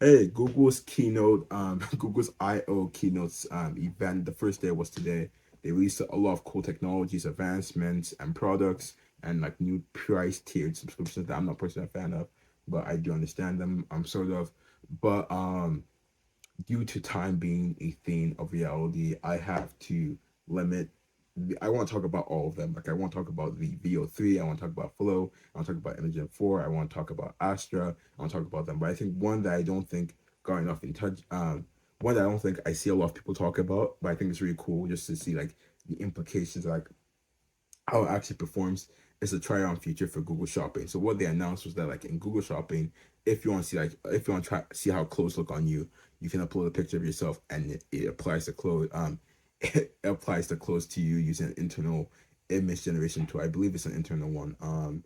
Hey, Google's keynote, Google's I/O keynotes event. The first day was today. They released a lot of cool technologies, advancements, and products, and like new price tiered subscriptions that I'm not personally a fan of, but I do understand them. I'm sort of, but due to time being a thing of reality, I have to limit. I want to talk about all of them. Like I want to talk about the VO3. I want to talk about Flow. I want to talk about Imagen 4. I want to talk about Astra. I want to talk about them. But I think one that I don't think got enough in touch. One that I don't think I see a lot of people talk about, but I think it's really cool just to see like the implications, like how it actually performs is a try on feature for Google Shopping. So what they announced was that like in Google Shopping, if you want to see like if you want to try see how clothes look on you, you can upload a picture of yourself and it applies the clothes it applies the clothes to you using an internal image generation tool. I believe it's an internal one.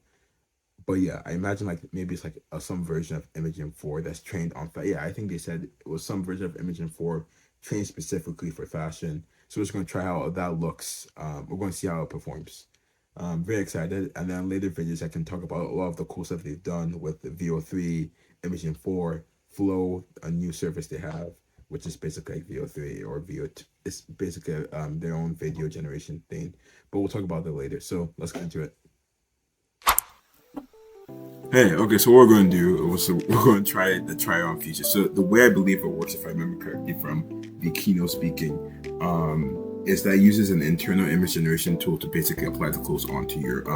But yeah, I imagine like maybe it's like some version of Imagen 4 that's trained on yeah, I think they said it was some version of Imagen 4 trained specifically for fashion. So we're just gonna try how that looks. We're gonna see how it performs. Very excited. And then later videos, I can talk about a lot of the cool stuff they've done with the VO3, Imagen 4, Flow, a new service they have, which is basically like VO3 or VO2. It's basically their own video generation thing. But we'll talk about that later. So let's get into it. Hey, okay, so what we're going to do is we're going to try the try on feature. So the way I believe it works, if I remember correctly from the keynote speaking, is that it uses an internal image generation tool to basically apply the clothes onto your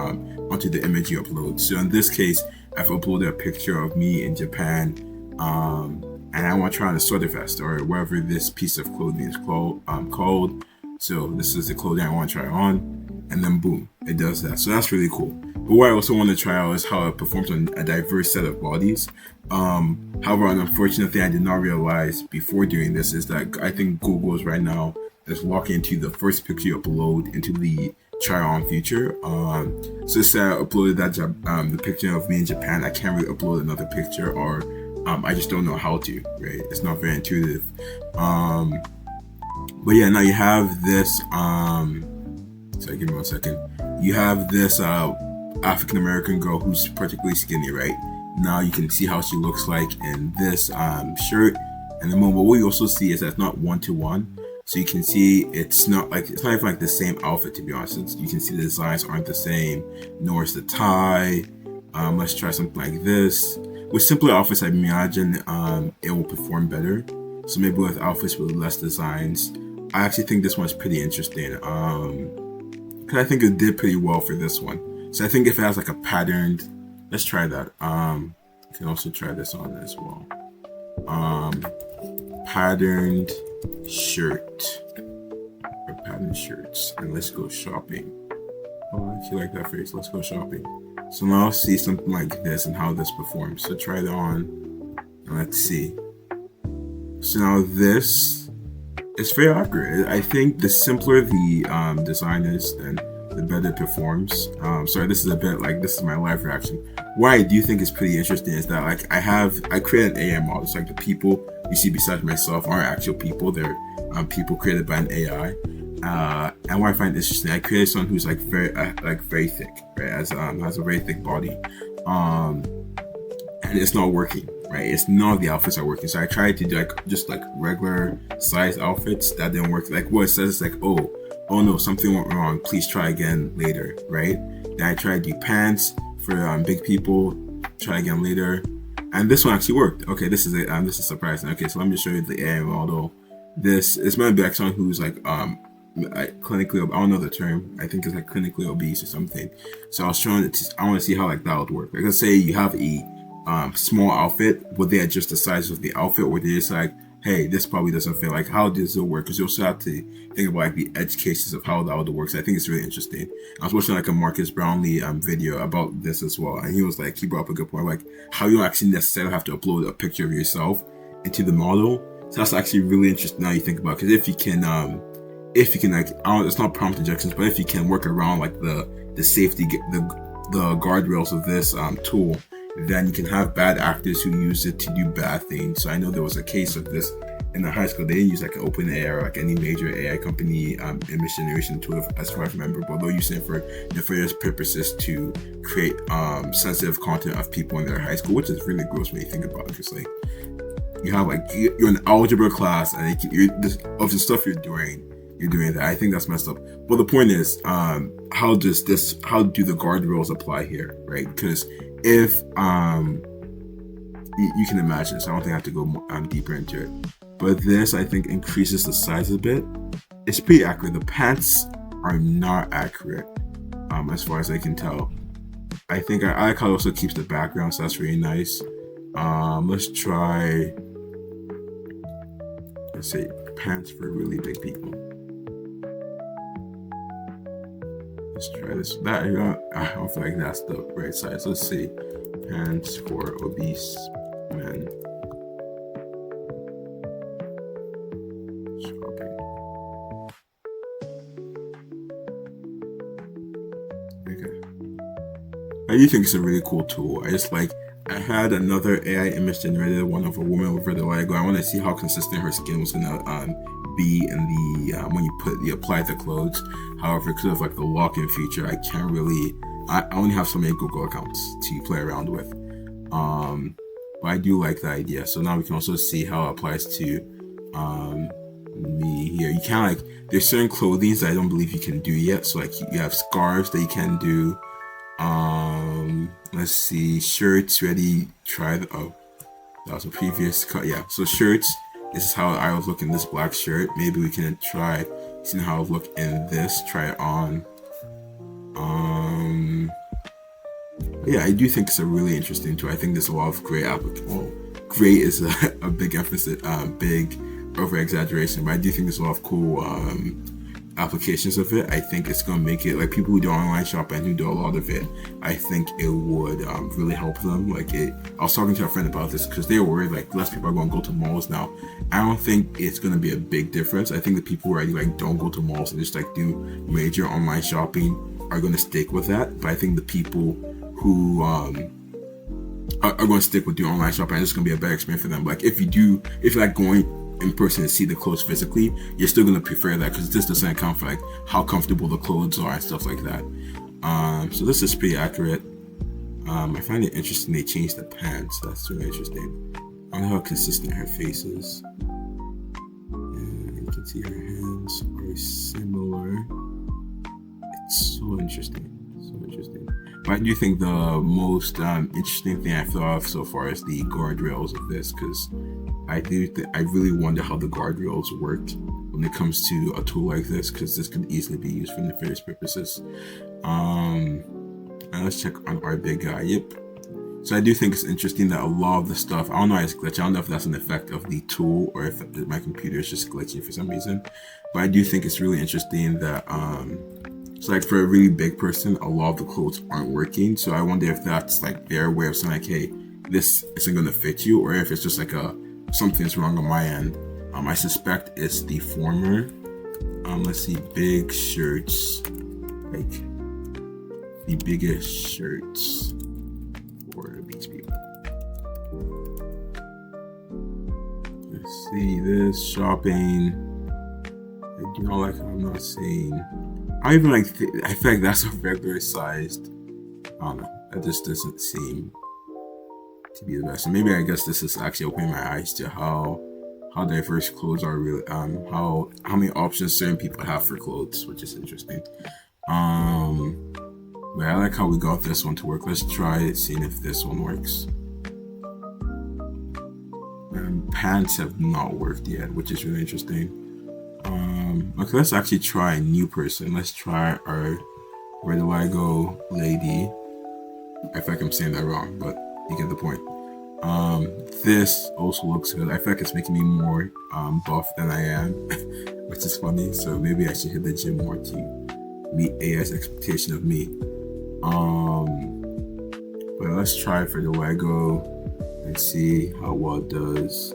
onto the image you upload. So in this case, I've uploaded a picture of me in Japan, and I want to try on a sweater vest or whatever this piece of clothing is called. So this is the clothing I want to try on, and then boom, it does that. So that's really cool. But what I also want to try out is how it performs on a diverse set of bodies. However, an unfortunate thing I did not realize before doing this is that I think Google's right now is locking into the first picture you upload into the try on feature. So say I uploaded the picture of me in Japan, I can't really upload another picture, or I just don't know how to. Right? It's not very intuitive. But yeah, now you have this. Sorry, give me 1 second. You have this African American girl who's particularly skinny, right? Now you can see how she looks like in this shirt and the moment. But what you also see is that it's not 1-to-1. So you can see it's not even like the same outfit, to be honest. You can see the designs aren't the same, nor is the tie. Let's try something like this. With simpler outfits, I imagine it will perform better. So maybe with outfits with less designs. I actually think this one's pretty interesting. Cause I think it did pretty well for this one. So I think if it has like a patterned, let's try that. You can also try this on as well. Patterned shirt or patterned shirts, and let's go shopping. Oh, I actually like that phrase. Let's go shopping. So now I'll see something like this and how this performs. So try it on, and let's see. So now this is very accurate. I think the simpler the design is, then the better it performs. Sorry, this is my live reaction. What I do think is pretty interesting is that like I create an AI model. It's like the people you see beside myself aren't actual people. They're people created by an AI. And what I find interesting, I created someone who's like very thick, right? Has a very thick body, and it's not working, right? It's none of the outfits are working. So I tried to do like just like regular size outfits that didn't work. Like what it says is like, oh no, something went wrong. Please try again later, right? Then I tried to do pants for big people. Try again later, and this one actually worked. Okay, this is surprising. Okay, so let me show you the AI model. This is meant to be like someone who's like clinically, I don't know the term. I think it's like clinically obese or something. So I was showing it. I want to see how like that would work. Like let's say you have a small outfit, would they adjust the size of the outfit, or they just like, hey, this probably doesn't fit? Like, how does it work? Because you also have to think about like the edge cases of how that would work. So I think it's really interesting. I was watching like a Marcus Brownlee video about this as well, and he brought up a good point, like how you don't actually necessarily have to upload a picture of yourself into the model. So that's actually really interesting now you think about, because if you can like, it's not prompt injections, but if you can work around like the safety, the guardrails of this tool, then you can have bad actors who use it to do bad things. So I know there was a case of this in the high school. They didn't use like an OpenAI or like any major AI company image generation tool, as far as I remember, but they'll use it for nefarious purposes to create sensitive content of people in their high school, which is really gross when you think about it. Because like, you have like you're in algebra class and you're this of the stuff you're doing that. I think that's messed up. But the point is, how do the guardrails apply here, right? Because if you can imagine, so I don't think I have to go more, deeper into it. But this, I think, increases the size a bit. It's pretty accurate. The pants are not accurate, as far as I can tell. I think I like how it also keeps the background, so that's really nice. Let's try, let's say, pants for really big people. Let's try this. I don't feel like that's the right size. Let's see, pants for obese men. Shopping. Okay. I do think it's a really cool tool. I had another AI image generated one of a woman over the ago. I want to see how consistent her skin was gonna be in the when you apply the clothes. However, because of like the lock-in feature, I can't really. I only have so many Google accounts to play around with. But I do like the idea. So now we can also see how it applies to me here. You can't like there's certain clothing that I don't believe you can do yet. So like you have scarves that you can do. Let's see, shirts ready. Oh, that was a previous cut. Yeah, so shirts. This is how I would look in this black shirt. Maybe we can try seeing how I would look in this. Try it on. Yeah, I do think it's a really interesting tool. I think there's a lot of great applications. Well, great is a big emphasis, big over exaggeration, but I do think there's a lot of cool applications of it. I think it's gonna make it like people who do online shopping and who do a lot of it. I think it would really help them. Like I was talking to a friend about this because they were worried like less people are gonna go to malls now. I don't think it's gonna be a big difference. I think the people who already like don't go to malls and just like do major online shopping are gonna stick with that. But I think the people who are going to stick with doing online shopping, and it's going to be a better experience for them. Like if you're like going in person to see the clothes physically, you're still going to prefer that because this doesn't account for like how comfortable the clothes are and stuff like that. So this is pretty accurate. I find it interesting they changed the pants. That's really interesting. I don't know how consistent her face is. And you can see her hands are similar. It's so interesting. But I do think the most interesting thing I thought of so far is the guardrails of this, because I really wonder how the guardrails worked when it comes to a tool like this, because this could easily be used for nefarious purposes. And let's check on our big guy. Yep. So I do think it's interesting that a lot of the stuff, I don't know, it's glitchy. I don't know if that's an effect of the tool or if my computer is just glitching for some reason. But I do think it's really interesting that so like for a really big person, a lot of the clothes aren't working. So I wonder if that's like their way of saying like, hey, this isn't gonna fit you, or if it's just like something's wrong on my end. I suspect it's the former. Let's see, big shirts, like the biggest shirts for these people. Let's see this shopping. I do not like how I'm not saying. I even like. I feel like that's a regular sized. I don't know. That just doesn't seem to be the best. And maybe I guess this is actually opening my eyes to how diverse clothes are really. How many options certain people have for clothes, which is interesting. But I like how we got this one to work. Let's try it, seeing if this one works. Pants have not worked yet, which is really interesting. Okay, let's actually try a new person. Let's try our Redelago lady. I feel like I'm saying that wrong, but you get the point. This also looks good. I feel like it's making me more buff than I am, which is funny. So maybe I should hit the gym more to meet AI's expectation of me. But let's try for the Lego and see how well it does.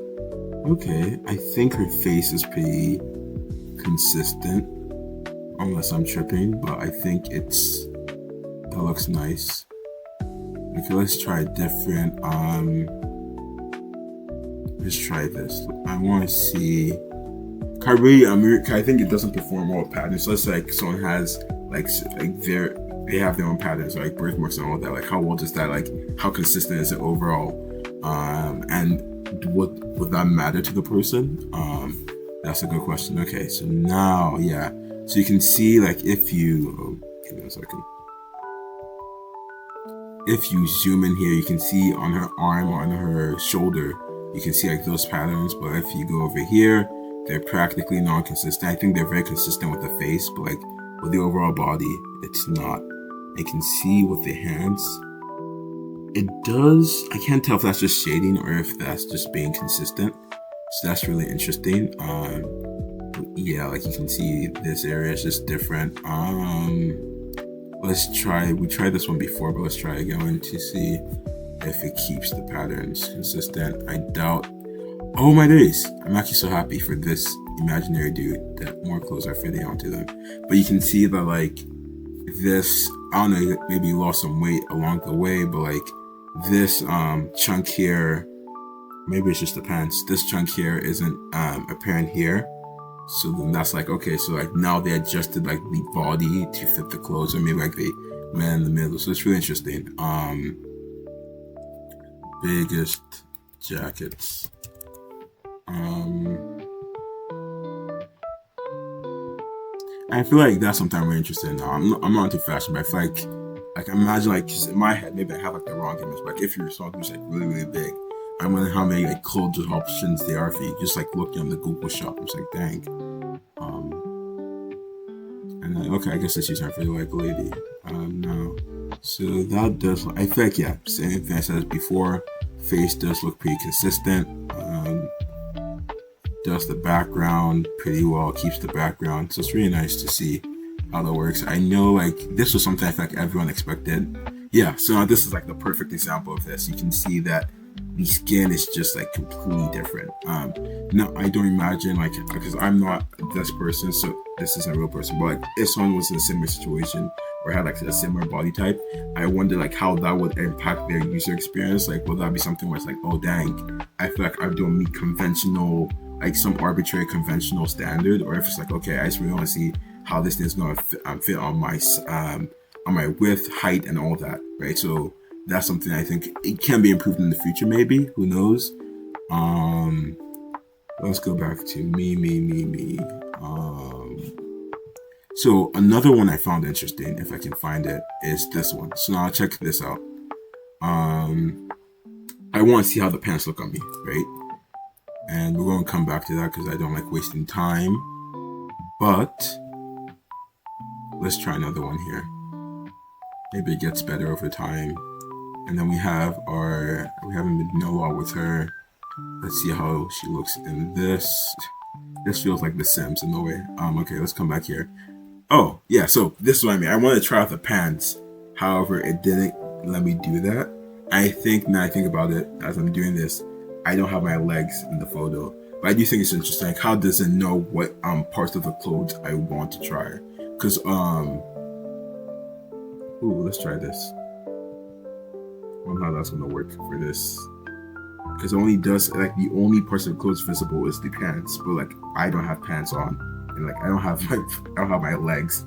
Okay, I think her face is pretty consistent, unless I'm tripping, but I think that looks nice. Okay, let's try different. Let's try this. I want to see. I think it doesn't perform well with patterns. So let's say like someone has they have their own patterns, like birthmarks and all that. Like how well does that, like how consistent is it overall? And would that matter to the person? That's a good question. Okay, so now, yeah, so you can see like if you, give me a second. If you zoom in here, you can see on her arm or on her shoulder, you can see like those patterns. But if you go over here, they're practically non-consistent. I think they're very consistent with the face, but like with the overall body, it's not. You can see with the hands, it does. I can't tell if that's just shading or if that's just being consistent. So that's really interesting. Yeah, like you can see this area is just different. Let's try. We tried this one before, but let's try again to see if it keeps the patterns consistent. I doubt. Oh my days! I'm actually so happy for this imaginary dude that more clothes are fitting onto them. But you can see that like this, I don't know, maybe lost some weight along the way, but like this chunk here, maybe it's just the pants. This chunk here isn't apparent here. So then that's like, okay, so like now they adjusted like the body to fit the clothes, or maybe like they met in the middle. So it's really interesting. Biggest jackets. I feel like that's something I'm really interested in now. I'm not into fashion, but I feel like imagine like, cause in my head maybe I have like the wrong image, but like if you're someone who's like really big, I wonder how many like clothes options there are for you. Just like looking on the Google shop, I'm just like, dang. And then, okay, I guess that's your time for the like lady. No. So that does. I feel like, yeah, same thing I said before. Face does look pretty consistent. Does the background pretty well. Keeps the background. So it's really nice to see how that works. I know like this was something I feel like everyone expected. Yeah. So now this is like the perfect example of this. You can see that the skin is just like completely different. Now I don't imagine like, because I'm not this person, so this isn't a real person, but like if someone was in a similar situation or had like a similar body type, I wonder like how that would impact their user experience. Like would that be something where it's like, oh dang, I feel like I don't meet conventional, like some arbitrary conventional standard, or if it's like, okay, I just really want to see how this thing's gonna fit on my width, height, and all that, right? So that's something I think it can be improved in the future, maybe. Who knows? Let's go back to me. So another one I found interesting, if I can find it, is this one. So now check this out. I want to see how the pants look on me, right? And we're going to come back to that because I don't like wasting time. But let's try another one here. Maybe it gets better over time. And then we haven't been doing a lot with her. Let's see how she looks in this. This feels like The Sims in a way. Okay, let's come back here. Oh, yeah, so this is what I mean. I wanted to try out the pants. However, it didn't let me do that. I think, now I think about it, as I'm doing this, I don't have my legs in the photo. But I do think it's interesting. Like, how does it know what parts of the clothes I want to try? Because, let's try this. I don't know how that's gonna work for this. Because it only does, like, the only parts of the clothes visible is the pants. But, like, I don't have pants on. And, like, I don't have my legs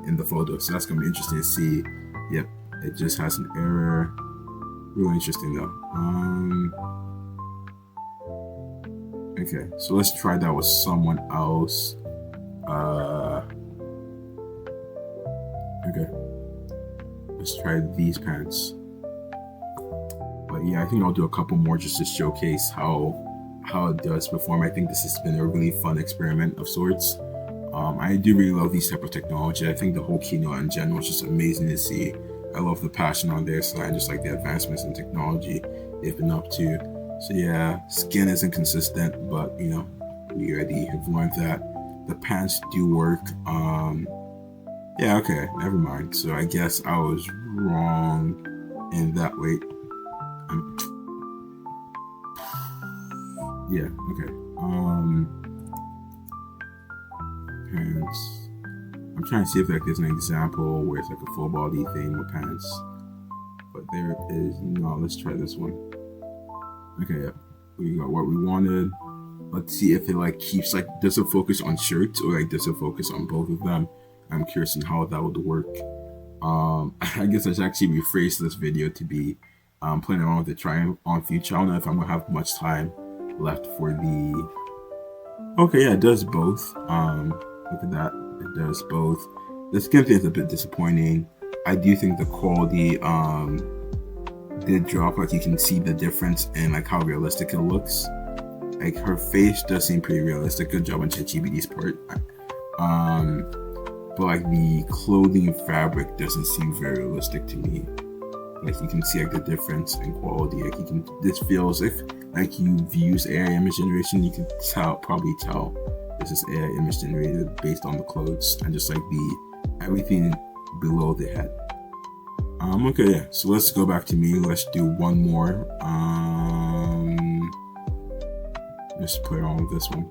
in the photo. So that's gonna be interesting to see. Yep, it just has an error. Really interesting, though. Okay, so let's try that with someone else. Okay. Let's try these pants. But yeah, I think I'll do a couple more just to showcase how it does perform. I think this has been a really fun experiment of sorts. I do really love these type of technology. I think the whole keynote in general is just amazing to see. I love the passion on their side, just like the advancements in technology they've been up to. So yeah, skin isn't consistent, but you know, we already have learned that. The pants do work. Yeah, okay, never mind. So I guess I was wrong in that way. Yeah, okay. Pants. I'm trying to see if like there's an example where it's like a full body thing with pants. But there is no. Let's try this one. Okay, yeah. We got what we wanted. Let's see if it like keeps like, does it focus on shirts or like does it focus on both of them? I'm curious on how that would work. I guess I should actually rephrase this video to be I'm playing around with the try on feature. I don't know if I'm gonna have much time left for the. Okay, yeah, it does both. Look at that, it does both. The skin thing is a bit disappointing. I do think the quality did drop. Like you can see the difference in like how realistic it looks. Like her face does seem pretty realistic. Good job on ChatGPT's part. But like the clothing fabric doesn't seem very realistic to me. Like you can see like the difference in quality. Like you can, this feels if like you've used AI image generation, you can probably tell this is AI image generated based on the clothes and just like the everything below the head. Okay, yeah. So let's go back to me. Let's do one more. Let's play around with this one,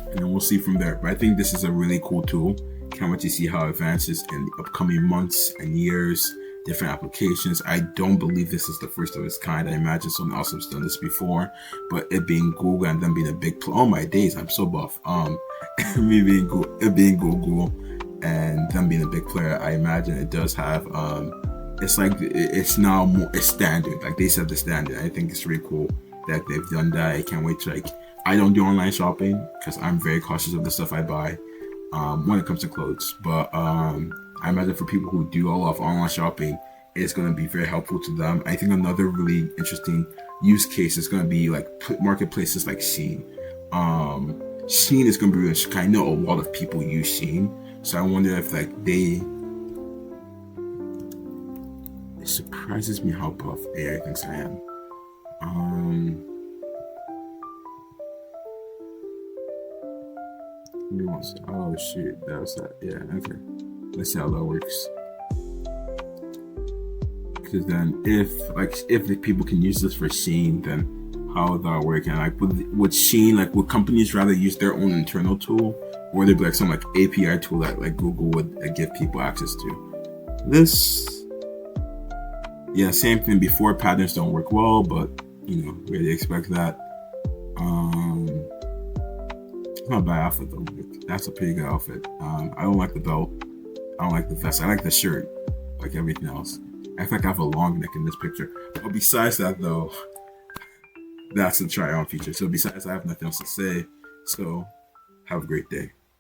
and then we'll see from there. But I think this is a really cool tool. Can't wait to see how it advances in the upcoming months and years. Different applications. I don't believe this is the first of its kind. I imagine someone else has done this before, but it being Google and them being a big oh my days, I'm so buff. Me being Google and them being a big player, I imagine it does have it's like it's now more it's standard. Like they set the standard. I think it's really cool that they've done that. I can't wait to like. I don't do online shopping because I'm very cautious of the stuff I buy when it comes to clothes, but I imagine for people who do a lot of online shopping, it's going to be very helpful to them. I think another really interesting use case is going to be like marketplaces like Shein. Shein is going to be really, I know a lot of people use Shein, so I wonder if like it surprises me how buff AI thinks I am. Oh shit, that was that. Yeah, okay. Let's see how that works. Because then, if the people can use this for Shein, then how would that work? And like would Shein, like would companies rather use their own internal tool, or would there be like some like API tool that like Google would give people access to? This, yeah, same thing. Before patterns don't work well, but you know, really expect that. Not a bad outfit though. That's a pretty good outfit. I don't like the belt. I don't like the vest. I like the shirt, like everything else. I feel like I have a long neck in this picture. But besides that, though, that's a try-on feature. So besides, I have nothing else to say. So have a great day.